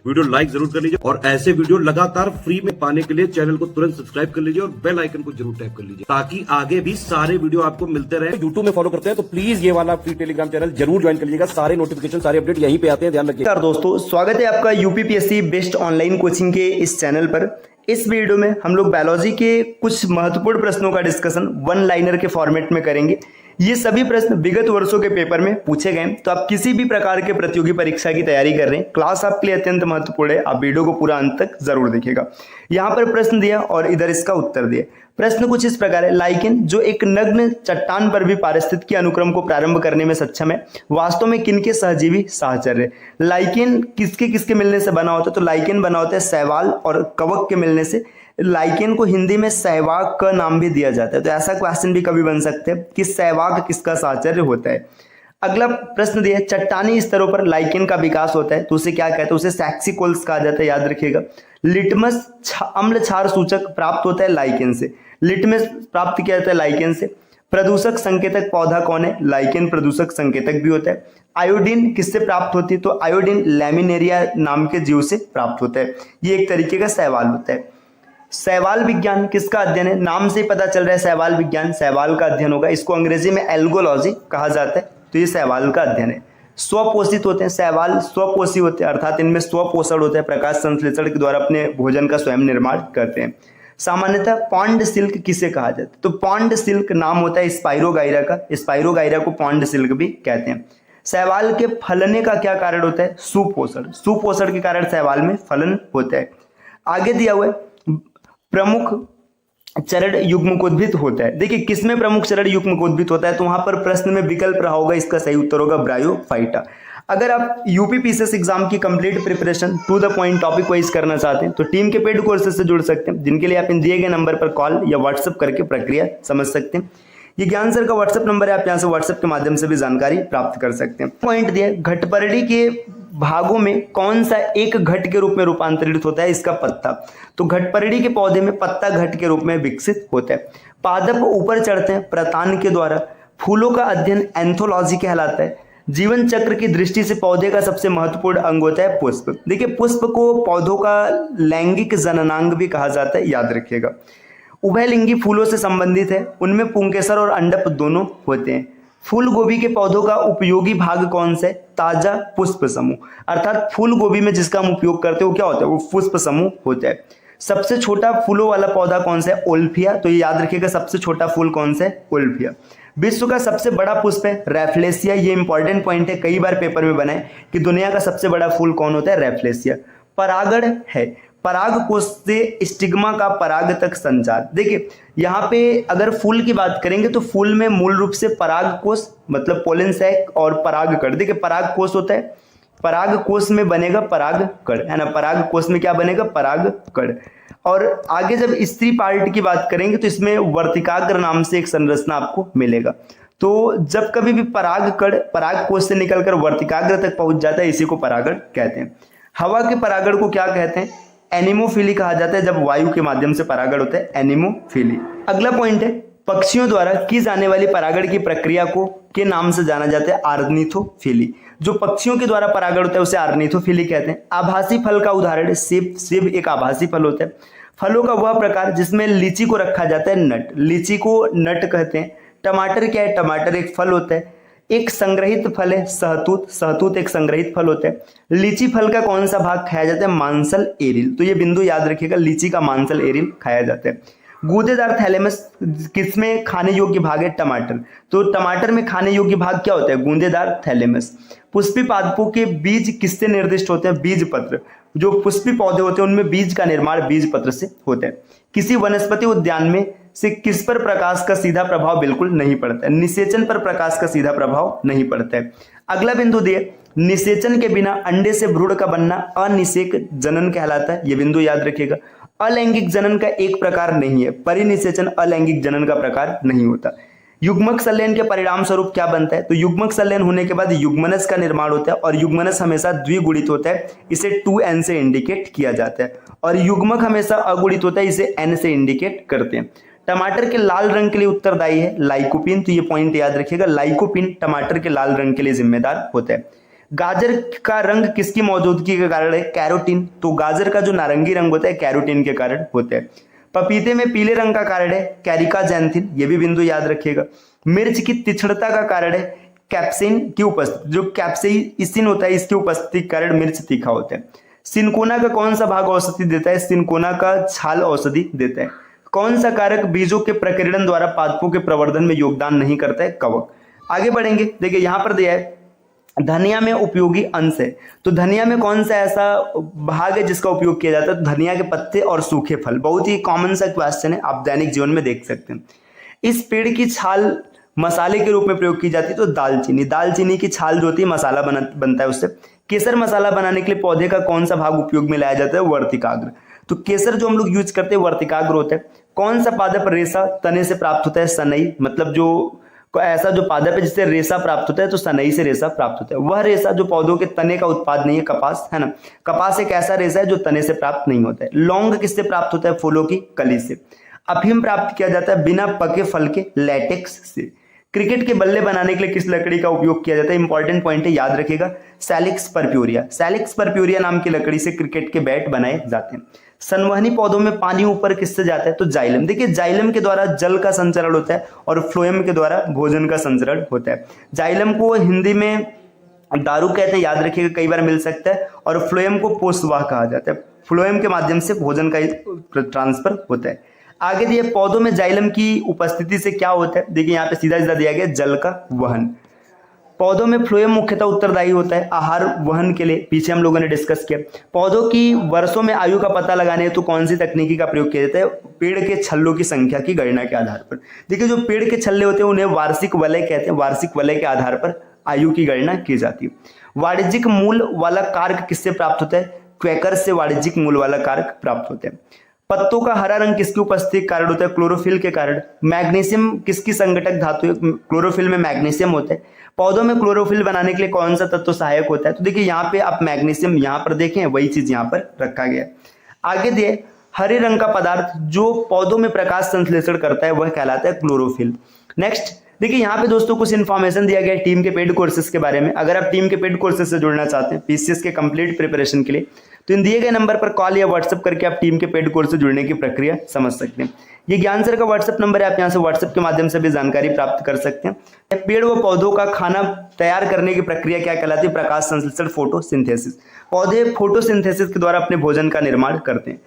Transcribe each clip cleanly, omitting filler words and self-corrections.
Video like जरूर कर लीजिए और ऐसे वीडियो लगातार फ्री में पाने के लिए चैनल को तुरंत सब्सक्राइब कर लीजिए और बेल आइकन को जरूर टैप कर लीजिए ताकि आगे भी सारे वीडियो आपको मिलते रहे। यूट्यूब में फॉलो करते हैं तो प्लीज ये वाला फ्री टेलीग्राम चैनल जरूर ज्वाइन कर लीजिएगा। सारे नोटिफिकेशन सारे अपडेट यहीं पे आते हैं, ध्यान रखिएगा। दोस्तों स्वागत है आपका यूपीपीएससी बेस्ट ऑनलाइन कोचिंग के इस चैनल पर। इस वीडियो में हम लोग बायोलॉजी के कुछ महत्वपूर्ण प्रश्नों का डिस्कशन वन लाइनर के फॉर्मेट में करेंगे। ये सभी प्रश्न विगत वर्षों के पेपर में पूछे गए। तो आप किसी भी प्रकार के प्रतियोगी परीक्षा की तैयारी कर रहे हैं, क्लास आपके लिए अत्यंत महत्वपूर्ण है। आप वीडियो को पूरा अंत तक जरूर देखिएगा। यहाँ पर प्रश्न दिया और इधर इसका उत्तर दिया। प्रश्न कुछ इस प्रकार है, लाइकेन जो एक नग्न चट्टान पर भी पारिस्थितिकी अनुक्रम को प्रारंभ करने में सक्षम है, वास्तव में किनके सहजीवी साहचर्य है। लाइकेन किसके किसके मिलने से बना होता है? तो लाइकेन बना होता है शैवाल और कवक के मिलने से। लाइकेन को हिंदी में सहवाग का नाम भी दिया जाता है। तो ऐसा क्वेश्चन भी कभी बन सकते हैं कि सहवाग किसका साहचर्य होता है। अगला प्रश्न दिया, चट्टानी स्तरों पर लाइकेन का विकास होता है तो उसे क्या कहते हैं? उसे सैक्सिकोल्स कहा जाता है, याद रखिएगा। लिटमस अम्ल क्षार सूचक प्राप्त होता है लाइकेन से। लिटमस प्राप्त किया जाता है लाइकेन से। प्रदूषक संकेतक पौधा कौन है? लाइकेन प्रदूषक संकेतक भी होता है। आयोडीन किससे प्राप्त होती है? तो आयोडीन लैमिनेरिया नाम के जीव से प्राप्त होता है। ये एक तरीके का शैवाल होता है। शैवाल विज्ञान किसका अध्ययन है? नाम से पता चल रहा है शैवाल विज्ञान शैवाल का अध्ययन होगा। इसको अंग्रेजी में एल्गोलॉजी कहा जाता है। तो ये शैवाल का अध्ययन है। स्वपोषित होते हैं शैवाल, स्वपोषी होते हैं अर्थात इनमें स्वपोषण होता है, प्रकाश संश्लेषण के द्वारा अपने भोजन का स्वयं निर्माण करते हैं। सामान्यतः पॉन्ड सिल्क किसे कहा जाता है? तो पॉन्ड सिल्क नाम होता है स्पाइरोगाइरा का। स्पाइरोगाइरा को पॉन्ड सिल्क भी कहते हैं। शैवाल के फलने का क्या कारण होता है? सुपोषण। सुपोषण के कारण शैवाल में फलन होता है। आगे दिया हुआ है प्रमुख चरण युग्मकोद्भिद होता है। देखिए किसमें प्रमुख चरण युग्मकोद्भिद होता है? तो वहां पर प्रश्न में विकल्प रहा होगा, इसका सही उत्तर होगा ब्रायोफाइटा। अगर आप यूपीपीसीएस एग्जाम की complete preparation to the point topic wise करना चाहते हैं तो टीम के पेड कोर्सेज से जुड़ सकते हैं, जिनके लिए आप इन दिए गए नंबर पर कॉल या व्हाट्सएप करके प्रक्रिया समझ सकते हैं। ये ज्ञान सर का व्हाट्सएप नंबर है, आप यहाँ से व्हाट्सएप के माध्यम से भी जानकारी प्राप्त कर सकते हैं। पॉइंट दिया, घटपरडी के भागों में कौन सा एक घट के रूप में रूपांतरित होता है? इसका पत्ता। तो घटपरडी के पौधे में पत्ता घट के रूप में विकसित होता है। पादप ऊपर चढ़ते हैं प्रतान के द्वारा। फूलों का अध्ययन एंथोलॉजी कहलाता है। जीवन चक्र की दृष्टि से पौधे का सबसे महत्वपूर्ण अंग होता है पुष्प। देखिए पुष्प को पौधों का लैंगिक जननांग भी कहा जाता है, याद रखिएगा। उभयलिंगी फूलों से संबंधित है, उनमें पुंकेसर और अंडप दोनों होते हैं। फूल गोभी के पौधों का उपयोगी भाग कौन सा है? ताजा पुष्प समूह, अर्थात फूल गोभी में जिसका हम उपयोग करते हैं वो क्या होता है? वो पुष्प समूह होता है। सबसे छोटा फूलों वाला पौधा कौन सा है? ओल्फिया। तो ये याद रखिएगा सबसे छोटा फूल कौन सा है? ओल्फिया। विश्व का सबसे बड़ा पुष्प है रैफ्लेसिया। ये इंपॉर्टेंट पॉइंट है, कई बार पेपर में बना है कि दुनिया का सबसे बड़ा फूल कौन होता है? रैफ्लेसिया। परागण है, पराग कोश से स्टिग्मा का पराग तक संचार। देखिए यहाँ पे अगर फूल की बात करेंगे तो फूल में मूल रूप से पराग कोश मतलब पोलन सैक और पराग कण। देखिए पराग कोश होता है, पराग कोश में बनेगा पराग कण, है ना। पराग कोश में क्या बनेगा? पराग कण। और आगे जब स्त्री पार्ट की बात करेंगे तो इसमें वर्तिकाग्र नाम से एक संरचना आपको मिलेगा। तो जब कभी भी पराग कण पराग कोश से निकलकर वर्तिकाग्र तक पहुंच जाता है, इसी को परागण कहते हैं। हवा के परागण को क्या कहते हैं? एनिमोफिली कहा जाता है। जब वायु के माध्यम से परागण होता है एनिमोफिली। अगला पॉइंट है, पक्षियों द्वारा की जाने वाली परागण की प्रक्रिया को के नाम से जाना जाता है आर्निथोफिली। जो पक्षियों के द्वारा परागण होता है उसे आर्निथोफिली कहते हैं। आभासी फल का उदाहरण है सेब। सेब एक आभासी फल होता है। फलों का वह प्रकार जिसमें लीची को रखा जाता है नट। लीची को नट कहते हैं। टमाटर क्या है? टमाटर एक फल होता है। एक संग्रहित फल है सहतूत। सहतूत एक संग्रहित फल होता है। लीची फल का कौन सा भाग खाया जाता है? मांसल एरिल। तो ये बिंदु याद रखिएगा, लीची का मांसल एरिल खाया जाता है। गूदेदार थैलेमस किसमें खाने योग्य भाग है? टमाटर। तो टमाटर में खाने योग्य भाग क्या होता है? गूंदेदार थैलेमस। पुष्पी पादपों के बीज किससे निर्दिष्ट होते हैं? बीज पत्र। जो पुष्पी पौधे होते हैं उनमें बीज का निर्माण बीज पत्र से होता है। किसी वनस्पति उद्यान में से किस पर प्रकाश का सीधा प्रभाव बिल्कुल नहीं पड़ता है? निषेचन पर प्रकाश का सीधा प्रभाव नहीं पड़ता है। अगला बिंदु दिए, निषेचन के बिना अंडे से भ्रूण का बनना अनिषेक जनन कहलाता है। यह बिंदु याद रखिएगा। अलैंगिक जनन का एक प्रकार नहीं है, परिनिषेचन अलैंगिक जनन का प्रकार नहीं होता। युग्मक संलयन के परिणाम स्वरूप क्या बनता है? तो युग्मक संलयन होने के बाद युग्मनस का निर्माण होता है और युग्मनस हमेशा द्विगुणित होता है, इसे 2n से इंडिकेट किया जाता है। और युग्मक हमेशा अगुणित होता है, इसे n से इंडिकेट करते हैं। टमाटर के लाल रंग के लिए उत्तरदायी है लाइकोपिन। तो ये पॉइंट याद रखिएगा, लाइकोपिन टमाटर के लाल रंग के लिए जिम्मेदार होता है। गाजर का रंग किसकी मौजूदगी के कारण है? कैरोटीन। तो गाजर का जो नारंगी रंग होता है कैरोटीन के कारण होता है। पपीते में पीले रंग का कारण है कैरिकाजैंथिन, ये भी बिंदु याद रखिएगा। मिर्च की तीक्ष्णता का कारण है कैप्सिन की उपस्थिति, जो कैप्सेइसिन होता है इसकी उपस्थिति के कारण मिर्च तीखा होता है। सिनकोना का कौन सा भाग औषधि देता है? सिनकोना का छाल औषधि देता है। कौन सा कारक बीजों के प्रकीर्णन द्वारा पादपों के प्रवर्धन में योगदान नहीं करता है? कवक। आगे बढ़ेंगे, देखिए यहां पर दिया है धनिया में उपयोगी अंश है। तो धनिया में कौन सा ऐसा भाग है जिसका उपयोग किया जाता है? तो धनिया के पत्ते और सूखे फल। बहुत ही कॉमन सा क्वेश्चन है, आप दैनिक जीवन में देख सकते हैं। इस पेड़ की छाल मसाले के रूप में प्रयोग की जाती है। तो दालचीनी, दालचीनी की छाल जो होती है मसाला बनता है उससे। केसर मसाला बनाने के लिए पौधे का कौन सा भाग उपयोग में लाया जाता है? वर्तिकाग्र। तो केसर जो हम लोग यूज करते हैं वर्तिकाग्र होता है। कौन सा पादप रेशा तने से प्राप्त होता है? सनई। मतलब जो ऐसा जो पादप है जिससे रेशा प्राप्त होता है तो सनई से रेशा प्राप्त होता है। वह रेशा जो पौधों के तने का उत्पाद नहीं है, कपास है ना। कपास एक ऐसा रेशा है जो तने से प्राप्त नहीं होता है। लौंग किससे प्राप्त होता है? फूलों की कली से। अफीम प्राप्त किया जाता है बिना पके फल के, लैटेक्स से। क्रिकेट के बल्ले बनाने के लिए किस लकड़ी का उपयोग किया जाता है? इंपॉर्टेंट पॉइंट है, याद रखिएगा, सैलिक्स परप्यूरिया। सैलिक्स परप्यूरिया नाम की लकड़ी से क्रिकेट के बैट बनाए जाते हैं। संवहनी पौधों में पानी ऊपर किससे जाता है? तो जाइलम। देखिए जाइलम के द्वारा जल का संचरण होता है और फ्लोएम के द्वारा भोजन का संचरण होता है। जाइलम को हिंदी में दारू कहते हैं, याद रखिएगा, कई बार मिल सकता है। और फ्लोएम को पोषवाह कहा जाता है। फ्लोएम के माध्यम से भोजन का ट्रांसफर होता है। आगे दिए पौधों में जाइलम की उपस्थिति से क्या होता है? देखिए यहाँ पे सीधा सीधा दिया गया जल का वहन। पौधों में फ्लोएम मुख्यतः उत्तरदायी होता है आहार वहन के लिए, पीछे हम लोगों ने डिस्कस किया। पौधों की वर्षों में आयु का पता लगाने हेतु कौन सी तकनीकी का प्रयोग किया जाता है? पेड़ के छल्लों की संख्या की गणना के आधार पर। देखिए जो पेड़ के छल्ले होते हैं उन्हें वार्षिक वलय कहते हैं। वार्षिक वलय के आधार पर आयु की गणना की जाती है। वाणिज्यिक मूल वाला कारक किससे प्राप्त होता है? क्वेकर से वाणिज्यिक मूल वाला कारक प्राप्त होते हैं। पत्तों का हरा रंग किसकी उपस्थिति के कारण होता है? क्लोरोफिल के कारण। मैग्नीशियम किसकी संगठक धातु है? क्लोरोफिल में मैग्नीशियम होता है। पौधों में क्लोरोफिल बनाने के लिए कौन सा तत्व सहायक होता है? तो देखिए यहाँ पे आप मैग्नीशियम यहाँ पर देखें, वही चीज यहाँ पर रखा गया। आगे दिए हरे रंग का पदार्थ जो पौधों में प्रकाश संश्लेषण करता है वह कहलाता है क्लोरोफिल। नेक्स्ट देखिए यहाँ पे दोस्तों कुछ इन्फॉर्मेशन दिया गया है टीम के पेड कोर्सेज के बारे में। अगर आप टीम के पेड कोर्सेज से जुड़ना चाहते हैं पीसीएस के कंप्लीट प्रिपरेशन के लिए, तो इन दिए गए नंबर पर कॉल या व्हाट्सएप करके आप टीम के पेड कोर्स से जुड़ने की प्रक्रिया समझ सकते हैं। ये ज्ञान सर का व्हाट्सएप नंबर है, आप यहाँ से व्हाट्सएप के माध्यम से भी जानकारी प्राप्त कर सकते हैं। पेड़ व पौधों का खाना तैयार करने की प्रक्रिया क्या कहलाती है? प्रकाश संश्लेषण, फोटोसिंथेसिस। पौधे फोटोसिंथेसिस के द्वारा अपने भोजन का निर्माण करते हैं।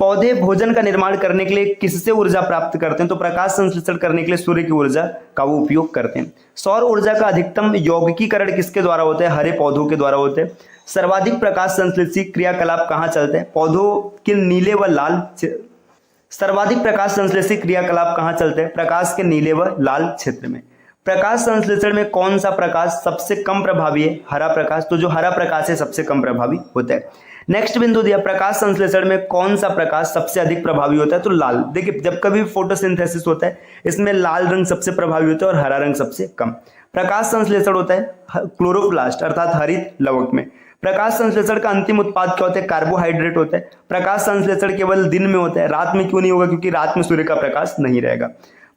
पौधे भोजन का निर्माण करने के लिए किससे ऊर्जा प्राप्त करते हैं? तो प्रकाश संश्लेषण करने के लिए सूर्य की ऊर्जा का वो उपयोग करते हैं। सौर ऊर्जा का अधिकतम यौगिकीकरण किसके द्वारा होता है? हरे पौधों के द्वारा होते हैं। सर्वाधिक प्रकाश संश्लेषी क्रियाकलाप कहाँ चलते हैं? पौधों के नीले व लाल। सर्वाधिक प्रकाश संश्लेषी क्रियाकलाप कहाँ चलते हैं? प्रकाश के नीले व लाल क्षेत्र में। प्रकाश संश्लेषण में कौन सा प्रकाश सबसे कम प्रभावी है? हरा प्रकाश। तो जो हरा प्रकाश है सबसे कम प्रभावी होता है। नेक्स्ट बिंदु दिया प्रकाश संश्लेषण में कौन सा प्रकाश सबसे अधिक प्रभावी होता है? तो लाल। देखिए जब कभी फोटोसिंथेसिस होता है इसमें लाल रंग सबसे प्रभावी होता है और हरा रंग सबसे कम। प्रकाश संश्लेषण होता है क्लोरोप्लास्ट अर्थात हरित लवक में। प्रकाश संश्लेषण का अंतिम उत्पाद क्या होता है? कार्बोहाइड्रेट होता है। प्रकाश संश्लेषण केवल दिन में होता है, रात में क्यों नहीं होगा? क्योंकि रात में सूर्य का प्रकाश नहीं रहेगा।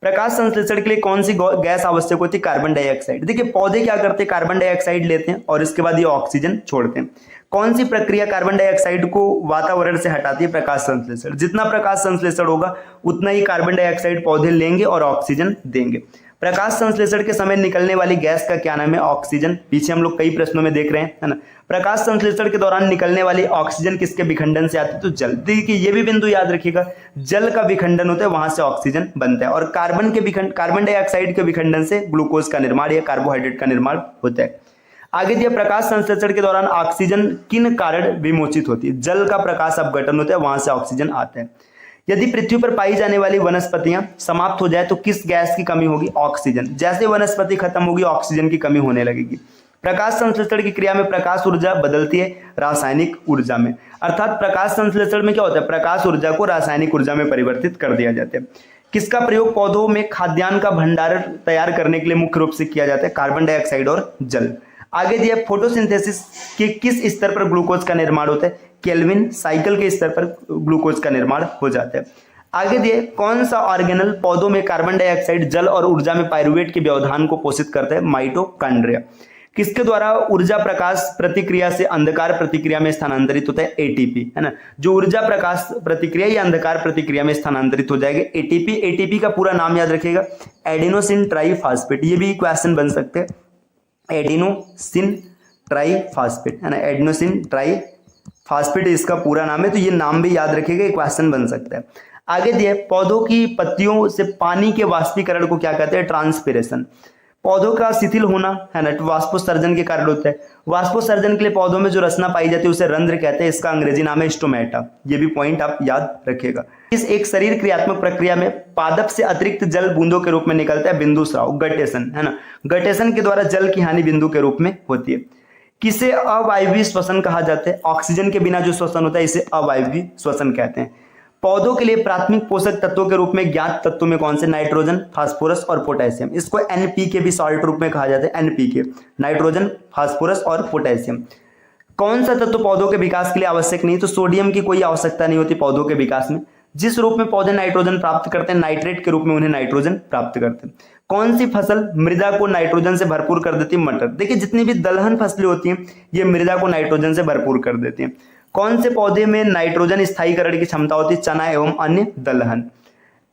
प्रकाश संश्लेषण के लिए कौन सी गैस आवश्यक होती है? Carbon dioxide. देखिए पौधे क्या करते हैं? कार्बन डाइऑक्साइड लेते हैं और इसके बाद ये ऑक्सीजन छोड़ते हैं। कौन सी प्रक्रिया कार्बन डाइऑक्साइड को वातावरण से हटाती है? प्रकाश संश्लेषण। जितना प्रकाश संश्लेषण होगा उतना ही कार्बन डाइऑक्साइड पौधे लेंगे और ऑक्सीजन देंगे। प्रकाश संश्लेषण के समय निकलने वाली गैस का क्या नाम है? ऑक्सीजन। पीछे हम लोग कई प्रश्नों में देख रहे हैं, है ना। प्रकाश संश्लेषण के दौरान निकलने वाली ऑक्सीजन किसके विखंडन से आती है? तो जल। देखिए ये भी बिंदु याद रखिएगा, जल का विखंडन होता है, वहां से ऑक्सीजन बनता है। और कार्बन डाइऑक्साइड के विखंडन से ग्लूकोज का निर्माण या कार्बोहाइड्रेट का निर्माण होता है। आगे दिया प्रकाश संश्लेषण के दौरान ऑक्सीजन किन कारण विमोचित होती है? जल का प्रकाश अपघटन होता है, वहां से ऑक्सीजन आता है। यदि पृथ्वी पर पाई जाने वाली वनस्पतियां समाप्त हो जाए तो किस गैस की कमी होगी? ऑक्सीजन। जैसे वनस्पति खत्म होगी ऑक्सीजन की कमी होने लगेगी। प्रकाश संश्लेषण की क्रिया में प्रकाश ऊर्जा बदलती है रासायनिक ऊर्जा में। अर्थात प्रकाश संश्लेषण में क्या होता है? प्रकाश ऊर्जा को रासायनिक ऊर्जा में परिवर्तित कर दिया जाता है। किसका प्रयोग पौधों में खाद्यान्न का भंडारण तैयार करने के लिए मुख्य रूप से किया जाता है? कार्बन डाइऑक्साइड और जल। आगे दिया फोटोसिंथेसिस के किस स्तर पर ग्लूकोज का निर्माण होता है? केल्विन साइकिल के स्तर पर ग्लूकोज का निर्माण हो जाता है। आगे दिए कौन सा ऑर्गेनल पौधों में कार्बन डाइऑक्साइड, जल और ऊर्जा में पाइरूवेट के व्यवधान को पोषित करता है? माइटोकॉन्ड्रिया। किसके द्वारा ऊर्जा प्रकाश प्रतिक्रिया से अंधकार प्रतिक्रिया में स्थानांतरित होता है? एटीपी, है ना। जो ऊर्जा प्रकाश प्रतिक्रिया या अंधकार प्रतिक्रिया में स्थानांतरित हो जाएगा एटीपी। एटीपी का पूरा नाम याद रखिएगा, एडिनोसिन ट्राइफॉस्फेट। ये भी क्वेश्चन बन सकते हैं, एडिनोसिन ट्राइफॉस्फेट, है ना। एडिनोसिन ट्राइफॉस्फेट इसका पूरा नाम है, तो ये नाम भी याद रखिएगा, एक क्वेश्चन बन सकता है। आगे दिए, पौधों की पत्तियों से पानी के वाष्पीकरण को क्या कहते हैं? ट्रांसपिरेशन। पौधों का शिथिल होना, है ना, वाष्पोत्सर्जन के कारण होता है। वाष्पोत्सर्जन के लिए पौधों में जो रचना पाई जाती है उसे रंध्र कहते हैं, इसका अंग्रेजी नाम है स्टोमेटा। ये भी पॉइंट आप याद रखिएगा। इस एक शरीर क्रियात्मक प्रक्रिया में पादप से अतिरिक्त जल बूंदों के रूप में निकलता है, बिंदु स्राव, गटेशन, है ना। गटेशन के द्वारा जल की हानि बिंदु के रूप में होती है। किसे अवायवीय श्वसन कहा जाता है? ऑक्सीजन के बिना जो श्वसन होता है इसे अवायवीय श्वसन कहते हैं। पौधों के लिए प्राथमिक पोषक तत्वों के रूप में ज्ञात तत्वों में कौन से? नाइट्रोजन, फास्फोरस और पोटेशियम। इसको एनपीके भी शॉर्ट रूप में कहा जाता है, एनपीके, नाइट्रोजन, फास्फोरस और पोटेशियम। कौन सा तत्व पौधों के विकास के लिए आवश्यक नहीं? तो सोडियम की कोई आवश्यकता नहीं होती पौधों के विकास में। जिस रूप में पौधे नाइट्रोजन प्राप्त करते हैं, नाइट्रेट के रूप में उन्हें नाइट्रोजन प्राप्त करते हैं। कौन सी फसल मृदा को नाइट्रोजन से भरपूर कर देती है? मटर। देखिए जितनी भी दलहन फसलें होती हैं ये मृदा को नाइट्रोजन से भरपूर कर देती हैं। कौन से पौधे में नाइट्रोजन स्थायीकरण की क्षमता होती है? चना एवं अन्य दलहन।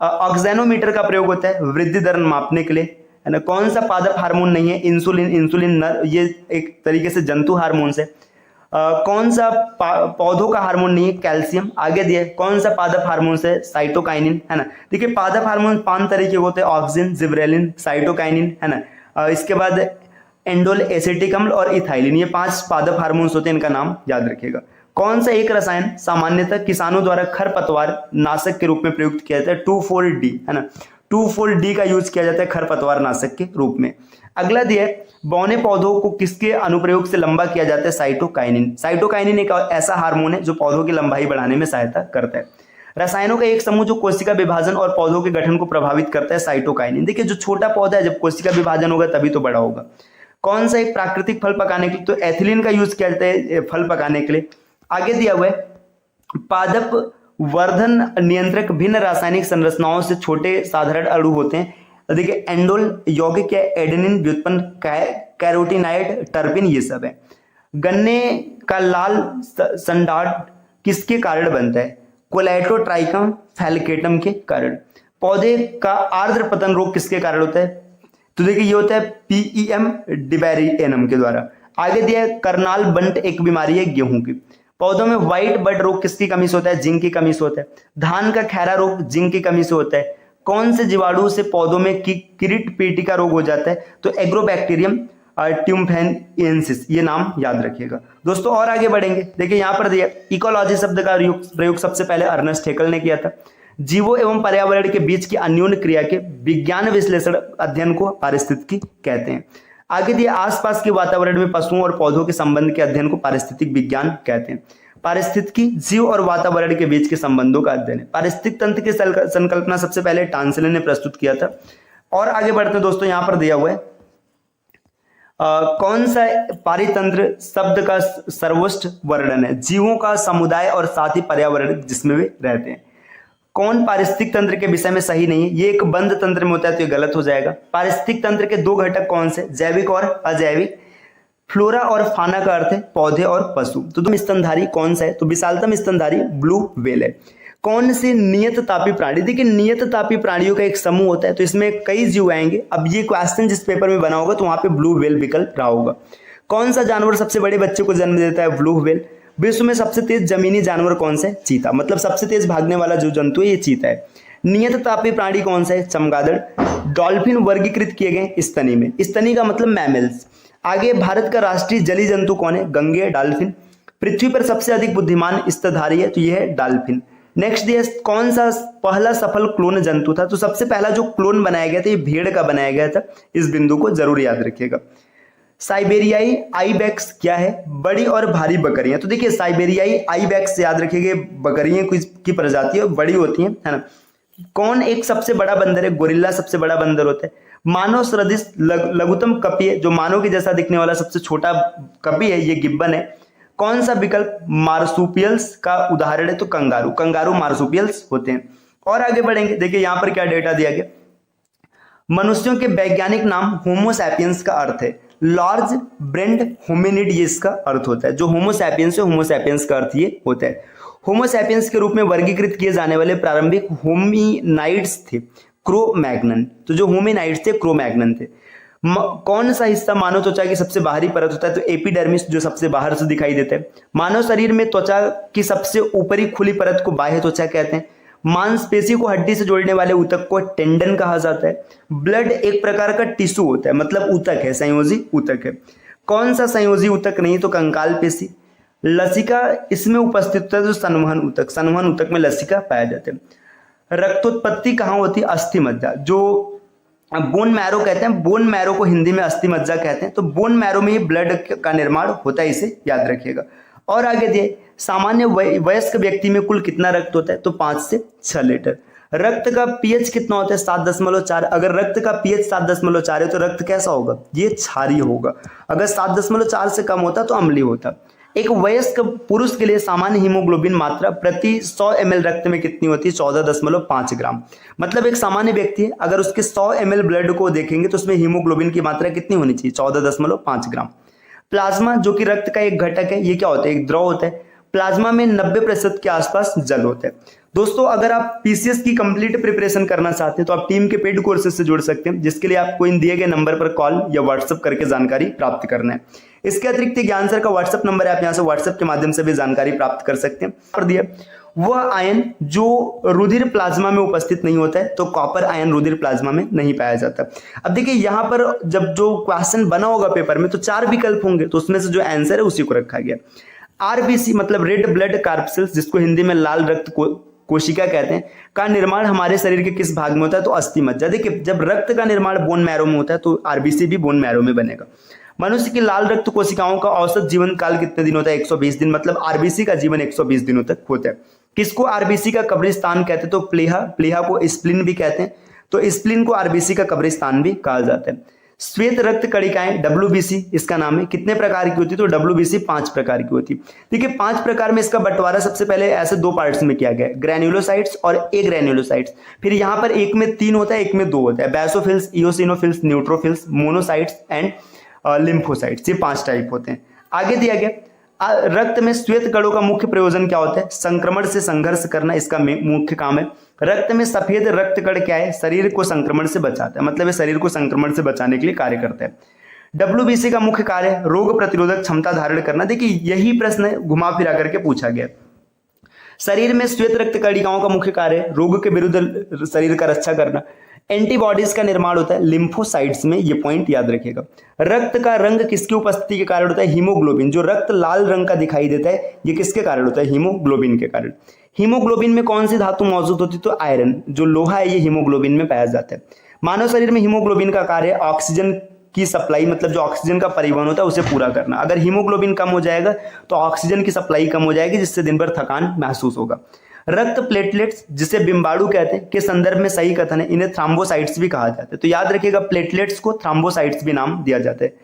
ऑक्सेनोमीटर का प्रयोग होता है वृद्धि दर मापने के लिए, है ना। कौन सा पादप हार्मोन नहीं है? इंसुलिन। इंसुलिन नर, ये एक तरीके से जंतु हार्मोन से। कौन सा पौधों का हार्मोन नहीं है? कैल्शियम। आगे दिए, कौन सा पादप हार्मोन से? साइटोकाइनिन, है ना। देखिए पादप हार्मोन 5 तरीके के होते हैं, ऑक्सिन, जिब्रेलिन, साइटोकाइनिन, है ना। इसके बाद एंडोल एसिटिक अम्ल और इथाइलिन, ये 5 पादप हार्मोन्स होते हैं, इनका नाम याद रखिएगा। कौन सा एक रसायन सामान्यतः किसानों द्वारा खरपतवार नाशक के रूप में प्रयुक्त किया जाता है? 2,4-D, है ना। 2,4-D का यूज किया जाता है खरपतवार नाशक के रूप में। अगला दिया, बौने पौधों को किसके अनुप्रयोग से लंबा किया जाता है? साइटोकाइनिन। साइटोकाइनिन एक ऐसा हार्मोन है जो पौधों की लंबाई बढ़ाने में सहायता करता है। रसायनों का एक समूह जो कोशिका विभाजन और पौधों के गठन को प्रभावित करता है, साइटोकाइनिन। देखिए जो छोटा पौधा है जब कोशिका विभाजन होगा तभी तो बड़ा होगा। कौन सा एक प्राकृतिक फल पकाने के लिए? तो एथिलीन का यूज किया जाता है फल पकाने के लिए। आगे दिया हुआ है, पादप वर्धन नियंत्रक भिन्न रासायनिक संरचनाओं से छोटे साधारण अणु होते हैं। देखिए एंडोल, यौगिक या एडेनिन व्युत्पन्न, कैरोटीनाइड, टर्पिन, ये सब है। गन्ने का लाल संडाट किसके कारण बनता है? कोलेटोट्राइकम फैलिकेटम के कारण। पौधे का आर्द्र पतन रोग किसके कारण होता है? तो देखिए ये होता है पीईएम डिबेरिएनम के द्वारा। आगे दिया है, करनाल बंट एक बीमारी है गेहूं की। पौधों में व्हाइट बड रोग किसकी कमी से होता है? जिंक की कमी से होता है। धान का खैरा रोग जिंक की कमी से होता है। कौन से जीवाणु से पौधों में किरीट पेटिका रोग हो जाता है? तो एग्रोबैक्टीरियम ट्यूम्फेनियंसिस, ये नाम याद रखिएगा दोस्तों। और आगे बढ़ेंगे, देखिए यहां पर दिया, इकोलॉजी शब्द का प्रयोग सबसे पहले अर्नेस्ट हेकल ने किया था। जीवों एवं पर्यावरण के बीच की अन्योन्य क्रिया के विज्ञान विश्लेषण अध्ययन को पारिस्थितिकी कहते हैं। आगे दिए, आसपास के वातावरण में पशुओं और पौधों के संबंध के अध्ययन को पारिस्थितिक विज्ञान कहते हैं। पारिस्थितिकी जीव और वातावरण के बीच के संबंधों का अध्ययन है। पारिस्थितिक तंत्र की संकल्पना सबसे पहले टांसले ने प्रस्तुत किया था। और आगे बढ़ते हैं दोस्तों, यहां पर दिया हुआ है कौन सा पारितंत्र शब्द का सर्वोच्च वर्णन है? जीवों का समुदाय और साथ ही पर्यावरण जिसमें वे रहते हैं। कौन पारिस्थितिक तंत्र के विषय में सही नहीं है? ये एक बंद तंत्र में होता है तो ये गलत हो जाएगा। पारिस्थितिक तंत्र के 2 घटक कौन से? जैविक और अजैविक। फ्लोरा और फाना का अर्थ है पौधे और पशु। तो स्तनधारी कौन सा है? तो विशालतम स्तनधारी ब्लू व्हेल है। कौन से नियत तापी प्राणी? देखिए नियत तापी प्राणियों का एक समूह होता है तो इसमें कई जीव आएंगे। अब ये क्वेश्चन जिस पेपर में बना होगा तो वहां पे ब्लू व्हेल विकल्प रहा होगा। कौन सा जानवर सबसे बड़े बच्चे को जन्म देता है? Blue whale. विश्व में सबसे तेज जमीनी जानवर कौन सा है? चीता। मतलब सबसे तेज भागने वाला जो जंतु है ये चीता है। नियत तापी प्राणी कौन सा है? चमगादड़। डॉल्फिन वर्गीकृत किए गए स्तनी में। स्तनी का मतलब मैमल्स। आगे, भारत का राष्ट्रीय जलीय जंतु कौन है? गंगे डॉल्फिन। पृथ्वी पर सबसे अधिक बुद्धिमान स्तनधारी है तो यह है डॉल्फिन। नेक्स्ट दिया, कौन सा पहला सफल क्लोन जंतु था? तो सबसे पहला जो क्लोन बनाया गया था ये भेड़ का बनाया गया था। इस बिंदु को जरूर याद रखिएगा। साइबेरियाई आइबेक्स क्या है? बड़ी और भारी बकरियां। तो देखिए साइबेरियाई आइबेक्स याद रखिएगा, बकरियां की प्रजाति है, बड़ी होती हैं, है ना। कौन एक सबसे बड़ा बंदर है? गोरिल्ला सबसे बड़ा बंदर होता है। मानव सदृश लघुतम कपी है, जो मानव के जैसा दिखने वाला सबसे छोटा कपी है, ये गिब्बन है। कौन सा विकल्प मार्सुपियल्स का उदाहरण है? तो कंगारू। कंगारू मार्सुपियल्स होते हैं। और आगे बढ़ेंगे, देखिए यहां पर क्या डेटा दिया गया। मनुष्यों के वैज्ञानिक नाम होमो सैपियंस का अर्थ है लार्ज ब्रेन्ड होमिनिड ये इसका अर्थ होता है। जो होमोसैपियंस है, होमोसैपियंस का अर्थ ये होता है। होमोसैपियंस के रूप में वर्गीकृत किए जाने वाले प्रारंभिक होमिनाइड्स थे क्रो-मैग्नन। तो जो होमिनाइड्स थे क्रो-मैग्नन थे। कौन सा हिस्सा मानव त्वचा की सबसे बाहरी परत होता है? तो एपिडर्मिस, जो सबसे बाहर से दिखाई देता है। मानव शरीर में त्वचा की सबसे ऊपरी खुली परत को बाह्य त्वचा कहते हैं। मांसपेशी को हड्डी से जोड़ने वाले ऊतक को टेंडन कहा जाता है। ब्लड एक प्रकार का टिश्यू होता है, मतलब ऊतक है, संयोजी ऊतक है। कौन सा संयोजी ऊतक नहीं? तो कंकाल पेशी। लसिका इसमें उपस्थित होता है, जो संवहन ऊतक, संवहन ऊतक में लसिका पाया जाता है। रक्तोत्पत्ति कहाँ होती है? अस्थि मज्जा, जो बोन मैरो कहते हैं। बोन मैरो को हिंदी में अस्थि मज्जा कहते हैं। तो बोन मैरो में ही ब्लड का निर्माण होता है, इसे याद रखिएगा। और आगे दिए, सामान्य वयस्क व्यक्ति में कुल कितना रक्त होता है? तो 5 से 6 लीटर। रक्त का पीएच कितना होता है? 7.4। अगर रक्त का पीएच 7.4 है तो रक्त कैसा होगा? ये क्षारीय होगा। अगर 7.4 से कम होता तो अम्लीय होता। एक वयस्क पुरुष के लिए सामान्य हीमोग्लोबिन मात्रा प्रति 100 ml रक्त में कितनी होती है? 14.5 ग्राम। मतलब एक सामान्य व्यक्ति है, अगर उसके 100 ml ब्लड को देखेंगे तो उसमें हीमोग्लोबिन की मात्रा कितनी होनी चाहिए? 14.5 ग्राम। प्लाज्मा, जो कि रक्त का एक घटक है, ये क्या होता है? एक द्रव होता है। प्लाज्मा में 90% के आसपास जल होता है। दोस्तों, अगर आप पीसीएस की कंप्लीट प्रिपरेशन करना चाहते हैं तो आप टीम के पेड कोर्सेज से जुड़ सकते हैं, जिसके लिए आपको इन दिए गए नंबर पर कॉल या व्हाट्सएप करके जानकारी प्राप्त करना है। इसके अतिरिक्त ज्ञान सर का व्हाट्सएप नंबर है, आप यहाँ से व्हाट्सएप के माध्यम से भी जानकारी प्राप्त कर सकते हैं। और दिया वह आयन जो रुधिर प्लाज्मा में उपस्थित नहीं होता है, तो कॉपर आयन रुधिर प्लाज्मा में नहीं पाया जाता। अब देखिए यहाँ पर जब जो क्वेश्चन बना होगा पेपर में तो 4 विकल्प होंगे, तो उसमें से जो आंसर है उसी को रखा गया। आरबीसी मतलब रेड ब्लड कार्पसेल्स, जिसको हिंदी में लाल रक्त कोशिका कहते हैं, का निर्माण हमारे शरीर के किस भाग में होता है? तो अस्थि मज्जा। देखिए, जब रक्त का निर्माण बोन मैरो में होता है तो आरबीसी भी बोन मैरो में बनेगा। मनुष्य की लाल रक्त कोशिकाओं का औसत जीवन काल कितने दिन होता है? 120 दिन। मतलब आरबीसी का जीवन 120 दिनों तक होता है। किसको आरबीसी का कब्रिस्तान कहते हैं? तो प्लीहा को स्प्लिन भी कहते हैं। तो स्प्लिन को आरबीसी का कब्रिस्तान भी कहा जाता है। श्वेत रक्त कणिकाएं डब्ल्यूबीसी इसका नाम है, कितने प्रकार की होती है? तो डब्ल्यूबीसी 5 प्रकार की होती है। देखिए, 5 प्रकार में इसका बंटवारा सबसे पहले ऐसे 2 पार्ट्स में किया गया है, ग्रैन्युलोसाइट्स और एग्रैन्युलोसाइट्स। फिर यहाँ पर एक में 3 होता है, एक में 2 होता है। Basophils, eosinophils, neutrophils, monocytes and lymphocytes, ये 5 टाइप होते हैं। आगे दिया गया, रक्त में श्वेत कणों का मुख्य प्रयोजन क्या होता है? संक्रमण से संघर्ष करना इसका मुख्य काम है। रक्त में सफेद रक्त कण क्या है? शरीर को संक्रमण से बचाता है, मतलब ये शरीर को संक्रमण से बचाने के लिए कार्य करता है। डब्ल्यूबीसी का मुख्य कार्य है रोग प्रतिरोधक क्षमता धारण करना। देखिए, यही प्रश्न घुमा फिरा करके पूछा गया। शरीर में श्वेत रक्त कणिकाओं का मुख्य कार्य है रोग के विरुद्ध शरीर का रक्षा करना। एंटीबॉडीज का निर्माण होता है लिम्फोसाइट्स में, ये पॉइंट याद रखिएगा। रक्त का रंग किसकी उपस्थिति के कारण होता है? हीमोग्लोबिन। जो रक्त लाल रंग का दिखाई देता है, ये किसके कारण होता है? हीमोग्लोबिन के कारण। हीमोग्लोबिन में कौन सी धातु मौजूद होती है? तो आयरन। जो लोहा है ये हीमोग्लोबिन में पाया जाता है। मानव शरीर में हीमोग्लोबिन का कार्य ऑक्सीजन की सप्लाई, मतलब जो ऑक्सीजन का परिवहन होता है उसे पूरा करना। अगर हीमोग्लोबिन कम हो जाएगा तो ऑक्सीजन की सप्लाई कम हो जाएगी, जिससे दिन भर थकान महसूस होगा। रक्त प्लेटलेट्स, जिसे बिम्बाणु कहते हैं, के संदर्भ में सही कथन है, इन्हें थ्रोम्बोसाइट्स भी कहा जाता है। तो याद रखिएगा, प्लेटलेट्स को थ्रोम्बोसाइट्स भी नाम दिया जाता है।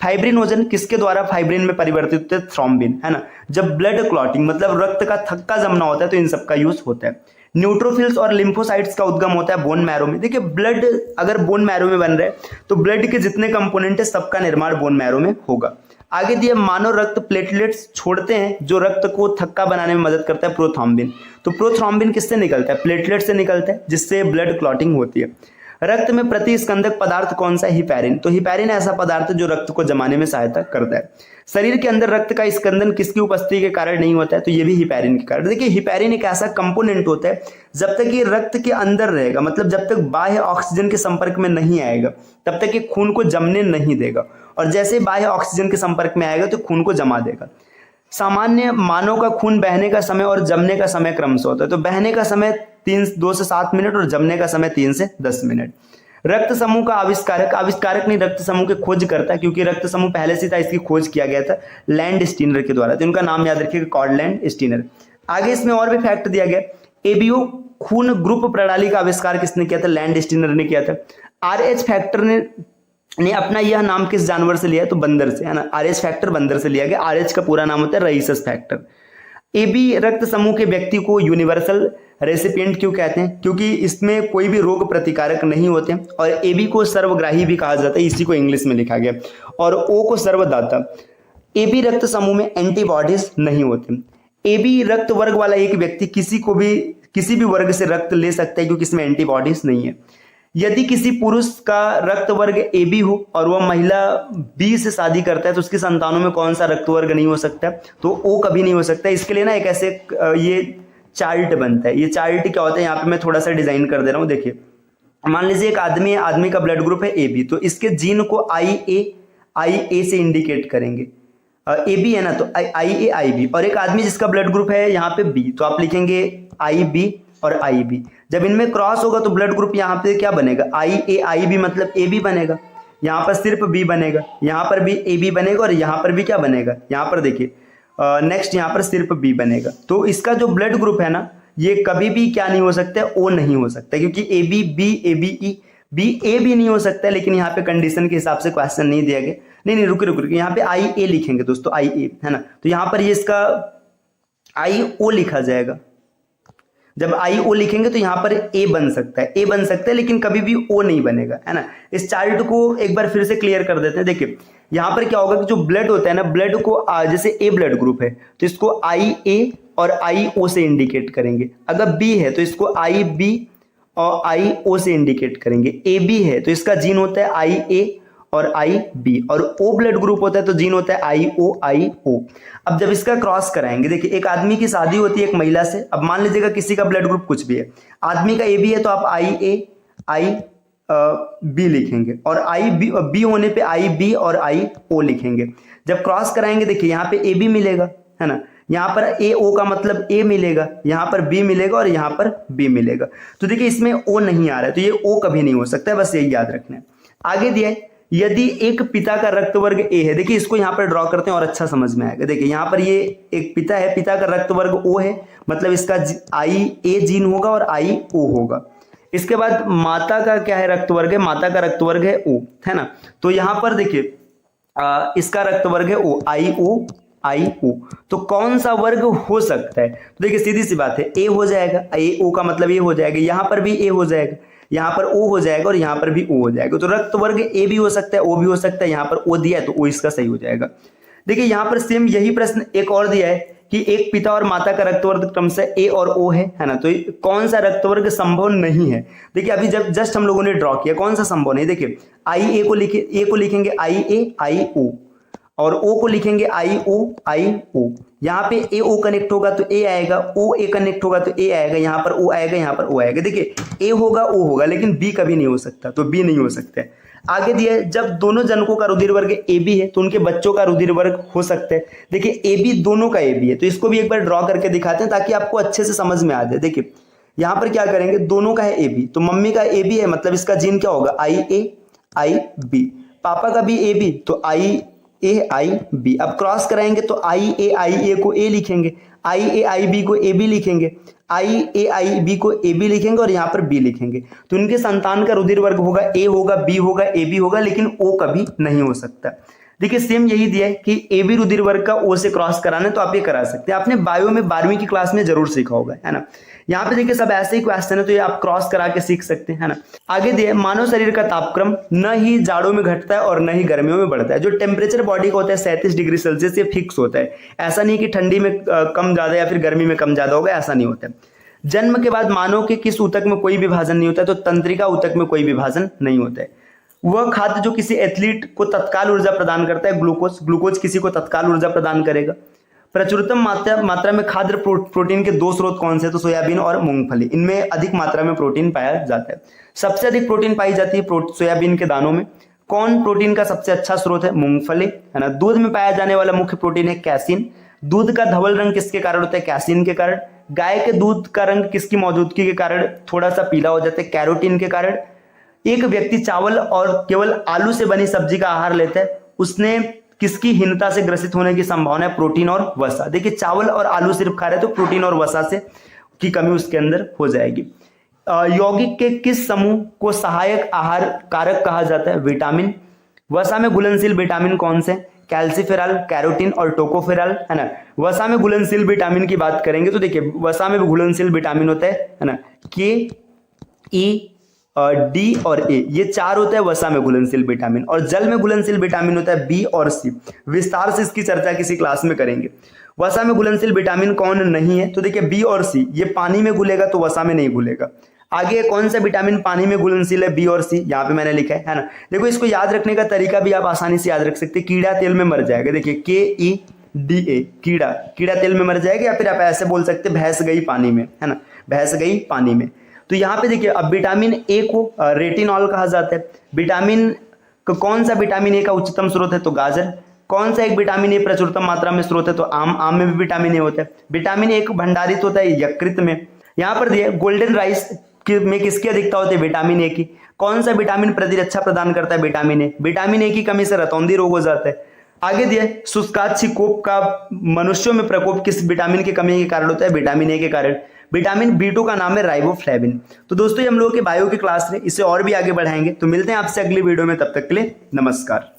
फाइब्रिनोजन किसके द्वारा फाइब्रिन में परिवर्तित होते हैं? थ्रोम्बिन, है ना। जब ब्लड क्लॉटिंग मतलब रक्त का थक्का जमना होता है तो इन सब का यूज होता है। न्यूट्रोफिल्स और लिम्फोसाइट्स का उद्गम होता है बोन मैरो में। देखिए, ब्लड अगर बोन मैरो में बन रहा है तो ब्लड के जितने कंपोनेंट है सबका निर्माण बोन मैरो में होगा। आगे दिए, मानव रक्त प्लेटलेट्स छोड़ते हैं जो रक्त को थक्का बनाने में मदद करता है, प्रोथ्रोम्बिन। तो प्रोथ्रोम्बिन किससे निकलता है? प्लेटलेट से निकलता है, जिससे ब्लड क्लॉटिंग होती है। रक्त में प्रतिस्कंदक पदार्थ कौन सा है? हिपैरिन। तो हिपैरिन ऐसा पदार्थ है जो रक्त को जमाने में सहायता करता है। शरीर के अंदर रक्त का स्कंदन किसकी उपस्थिति के कारण नहीं होता है? तो ये भी हिपैरिन के कारण। देखिए, हिपैरिन एक ऐसा कंपोनेंट होता है, जब तक ये रक्त के अंदर रहेगा, मतलब जब तक बाह्य ऑक्सीजन के संपर्क में नहीं आएगा तब तक ये खून को जमने नहीं देगा, और जैसे बाह्य ऑक्सीजन के संपर्क में आएगा तो खून को जमा देगा। सामान्य मानव का खून बहने का समय और जमने का समय क्रमशः होता है। तो बहने का समय 2 से 7 मिनट और जमने का समय 3 से 10 मिनट। रक्त समूह का आविष्कारक नहीं, रक्त समूह के खोज करता है, क्योंकि रक्त समूह पहले से था, इसकी खोज किया गया था लैंड स्टीनर के द्वारा। तो इनका नाम याद रखिएगा, कॉर्डलैंड स्टीनर। आगे इसमें और भी फैक्ट दिया गया। एबीओ खून ग्रुप प्रणाली का आविष्कार किसने किया था? लैंड स्टीनर ने किया था। आरएच फैक्टर ने अपना यह नाम किस जानवर से लिया? तो बंदर से, है ना। आरएच फैक्टर बंदर से लिया गया। आरएच का पूरा नाम होता है रईसस फैक्टर। ए बी रक्त समूह के व्यक्ति को यूनिवर्सल रेसिपिएंट क्यों कहते हैं? क्योंकि इसमें कोई भी रोग प्रतिकारक नहीं होते। और ए बी को सर्वग्राही भी कहा जाता है, इसी को इंग्लिश में लिखा गया। और ओ को सर्वदाता। ए बी रक्त समूह में एंटीबॉडीज नहीं होते। ए बी रक्त वर्ग वाला एक व्यक्ति किसी भी वर्ग से रक्त ले सकता है क्योंकि इसमें एंटीबॉडीज नहीं है। यदि किसी पुरुष का रक्त वर्ग ए बी हो और वह महिला बी से शादी करता है तो उसकी संतानों में कौन सा रक्त वर्ग नहीं हो सकता? तो ओ कभी नहीं हो सकता। इसके लिए ना एक ऐसे ये चार्ट बनता है। ये चार्ट क्या होता है, यहाँ पे मैं थोड़ा सा डिजाइन कर दे रहा हूँ। देखिए, मान लीजिए एक आदमी है, आदमी का ब्लड ग्रुप है ए बी, तो इसके जीन को आई ए से इंडिकेट करेंगे। ए बी है ना, तो आई बी। और एक आदमी जिसका ब्लड ग्रुप है यहाँ पे बी, तो आप लिखेंगे आई बी और आई बी। जब इनमें क्रॉस होगा तो ब्लड ग्रुप यहाँ पे क्या बनेगा? आई बी, मतलब ए बी बनेगा। यहाँ पर सिर्फ बी बनेगा, यहाँ पर भी ए बी बनेगा और यहाँ पर भी क्या बनेगा? यहाँ पर देखिए नेक्स्ट यहाँ पर सिर्फ बी बनेगा। तो इसका जो ब्लड ग्रुप है ना, ये कभी भी क्या नहीं हो सकता है? ओ नहीं हो सकता, क्योंकि A B B, A B E, B A भी नहीं हो सकता है। लेकिन यहाँ पे कंडीशन के हिसाब से क्वेश्चन नहीं दिया गया। नहीं, रुकिए, यहाँ पे आई ए लिखेंगे दोस्तों, आई ए है ना, तो यहाँ पर ये इसका आई ओ लिखा जाएगा। जब आई ओ लिखेंगे तो यहाँ पर ए बन सकता है, लेकिन कभी भी ओ नहीं बनेगा, है ना। इस चार्ट को एक बार फिर से क्लियर कर देते हैं। देखिए यहाँ पर क्या होगा कि जो ब्लड होता है ना, ब्लड को जैसे ए ब्लड ग्रुप है तो इसको आई ए और आई ओ से इंडिकेट करेंगे। अगर बी है तो इसको आई बी और आई ओ से इंडिकेट करेंगे। ए बी है तो इसका जीन होता है आई ए और आई बी, और ओ ब्लड ग्रुप होता है तो जीन होता है आई ओ। अब जब इसका क्रॉस कराएंगे, देखिए एक आदमी की शादी होती है एक महिला से। अब मान लीजिएगा किसी का ब्लड ग्रुप कुछ भी है, आदमी का ए बी है तो आप आई बी लिखेंगे, और आई बी होने पे आई बी और आई ओ लिखेंगे। जब क्रॉस कराएंगे देखिए यहाँ पे ए बी मिलेगा, है ना, यहाँ पर ए ओ का मतलब ए मिलेगा, यहाँ पर बी मिलेगा और यहाँ पर बी मिलेगा। तो देखिए इसमें ओ नहीं आ रहा है, तो ये ओ कभी नहीं हो सकता है, बस यही याद रखना है। आगे दिया है, यदि एक पिता का रक्त वर्ग ए है, देखिए इसको यहाँ पर ड्रॉ करते हैं और अच्छा समझ में आएगा। देखिए यहाँ पर ये एक पिता है, पिता का रक्त वर्ग ओ है, मतलब इसका आई ए जीन होगा और आई ओ होगा। इसके बाद माता का क्या है? रक्त वर्ग है, माता का रक्त वर्ग है ओ, है ना। तो यहाँ पर देखिए इसका रक्त वर्ग है ओ, आई ओ। तो कौन सा वर्ग हो सकता है? तो देखिए सीधी सी बात है, ए हो जाएगा, ए ओ का मतलब ये हो जाएगा, यहाँ पर भी ए हो जाएगा, यहाँ पर ओ हो जाएगा और यहाँ पर भी ओ हो जाएगा। तो रक्त वर्ग ए भी हो सकता है, ओ भी हो सकता है। यहाँ पर ओ दिया है तो ओ इसका सही हो जाएगा। देखिए यहाँ पर सेम यही प्रश्न एक और दिया है कि एक पिता और माता का रक्त वर्ग क्रमशः ए और ओ है ना, तो कौन सा रक्त वर्ग संभव नहीं है? देखिए अभी जब जस्ट हम लोगों ने ड्रॉ किया, कौन सा संभव नहीं? देखिए आई ए को लिखेंगे आई ए आई ओ, और ओ को लिखेंगे आई ओ। यहाँ पे ए ओ कनेक्ट होगा तो ए आएगा, ओ ए कनेक्ट होगा तो ए आएगा, यहाँ पर ओ आएगा, यहाँ पर ओ आएगा। देखिए ए होगा ओ होगा, लेकिन बी कभी नहीं हो सकता, तो बी नहीं हो सकता है। आगे दिया है, जब दोनों जनकों का रुधिर वर्ग ए बी है तो उनके बच्चों का रुधिर वर्ग हो सकता है। देखिए ए बी दोनों का ए बी है, तो इसको भी एक बार ड्रॉ करके दिखाते हैं ताकि आपको अच्छे से समझ में आ जाए। देखिए यहाँ पर क्या करेंगे, दोनों का है ए बी, तो मम्मी का ए बी है, मतलब इसका जीन क्या होगा? आई ए आई बी। पापा का भी ए बी, तो आई ए आई बी। अब क्रॉस कराएंगे तो आई ए को ए लिखेंगे, आई ए आई बी को ए बी लिखेंगे, आई ए आई बी को ए बी लिखेंगे और यहाँ पर बी लिखेंगे। तो उनके संतान का रुधिर वर्ग होगा ए होगा, बी होगा, ए बी होगा, लेकिन ओ कभी नहीं हो सकता। देखिए सेम यही दिया है कि ए बी रुधिर वर्ग का ओ से क्रॉस कराना है, तो आप ये करा सकते हैं। आपने बायो में 12वीं की क्लास में जरूर सीखा होगा, है ना। यहाँ पे देखिए सब ऐसे ही क्वेश्चन है, तो ये आप क्रॉस करा के सीख सकते हैं, है ना। आगे दिए, मानव शरीर का तापक्रम न ही जाड़ों में घटता है और न ही गर्मियों में बढ़ता है। जो टेम्परेचर बॉडी का होता है 37 डिग्री सेल्सियस, ये फिक्स होता है। ऐसा नहीं कि ठंडी में कम ज्यादा या फिर गर्मी में कम ज्यादा होगा, ऐसा नहीं होता है। जन्म के बाद मानव के किस ऊतक में कोई विभाजन नहीं होता है? तो तंत्रिका ऊतक में कोई विभाजन नहीं होता है। वह खाद्य जो किसी एथलीट को तत्काल ऊर्जा प्रदान करता है, ग्लूकोज किसी को तत्काल ऊर्जा प्रदान करेगा। प्रचुरतम मात्रा में खाद्य प्रोटीन के दो स्रोत कौन से? तो सोयाबीन और मूंगफली, इनमें अधिक मात्रा में प्रोटीन पाया जाता है। सबसे अधिक प्रोटीन पाई जाती है सोयाबीन के दानों में। कौन प्रोटीन का सबसे अच्छा स्रोत है? मूंगफली, है ना। दूध में पाया जाने वाला मुख्य प्रोटीन है कैसीन। दूध का धवल रंग किसके कारण होता है? कैसीन के कारण। गाय के दूध का रंग किसकी मौजूदगी के कारण थोड़ा सा पीला हो जाता है? कैरोटीन के कारण। एक व्यक्ति चावल और केवल आलू से बनी सब्जी का आहार लेता है, उसने किसकी हीनता से ग्रसित होने की संभावना है? प्रोटीन और वसा। देखिए चावल और आलू सिर्फ खा रहे हैं तो प्रोटीन और वसा से की कमी उसके अंदर हो जाएगी। यौगिक के किस समूह को सहायक आहार कारक कहा जाता है? विटामिन। वसा में घुलनशील विटामिन कौन से? कैल्सीफेरॉल, कैरोटीन और टोकोफेरॉल, है ना। वसा में घुलनशील विटामिन की बात करेंगे तो देखिए वसा में घुलनशील विटामिन होता है ना, के, ई, डी और ए, ये 4 होता है वसा में घुलनशील विटामिन। और जल में घुलनशील विटामिन होता है बी और सी। विस्तार से इसकी चर्चा किसी क्लास में करेंगे। वसा में घुलनशील विटामिन कौन नहीं है, तो देखिए बी और सी, ये पानी में घुलेगा तो वसा में नहीं घुलेगा। आगे कौन सा विटामिन पानी में घुलनशील है, बी और सी, यहाँ पे मैंने लिखा है ना। देखो इसको याद रखने का तरीका भी आप आसानी से याद रख सकते हैं, कीड़ा तेल में मर जाएगा। देखिए KEDA, कीड़ा तेल में मर जाएगा, या फिर आप ऐसे बोल सकते हैं भैंस गई पानी में, है ना, भैंस गई पानी में। तो यहाँ पे देखिए अब विटामिन ए को रेटिनॉल कहा जाता है। विटामिन कौन सा विटामिन ए का उच्चतम स्रोत है, तो गाजर। कौन सा एक विटामिन ए प्रचुरतम मात्रा में स्रोत है, तो आम में भी विटामिन ए होता है। विटामिन ए भंडारित होता है यकृत में। यहाँ पर दिए गोल्डन राइस में किसकी अधिकता होती है, विटामिन ए की। कौन सा विटामिन प्रतिरक्षा प्रदान करता है, विटामिन ए। विटामिन ए की कमी से रतौंधी रोग हो जाता है। आगे दिए शुष्काच्छी कोप का मनुष्यों में प्रकोप किस विटामिन की कमी के कारण होता है, विटामिन ए के कारण। विटामिन B2 का नाम है राइबोफ्लेविन। तो दोस्तों ये हम लोगों के बायो की क्लास है, इसे और भी आगे बढ़ाएंगे। तो मिलते हैं आपसे अगली वीडियो में, तब तक के लिए नमस्कार।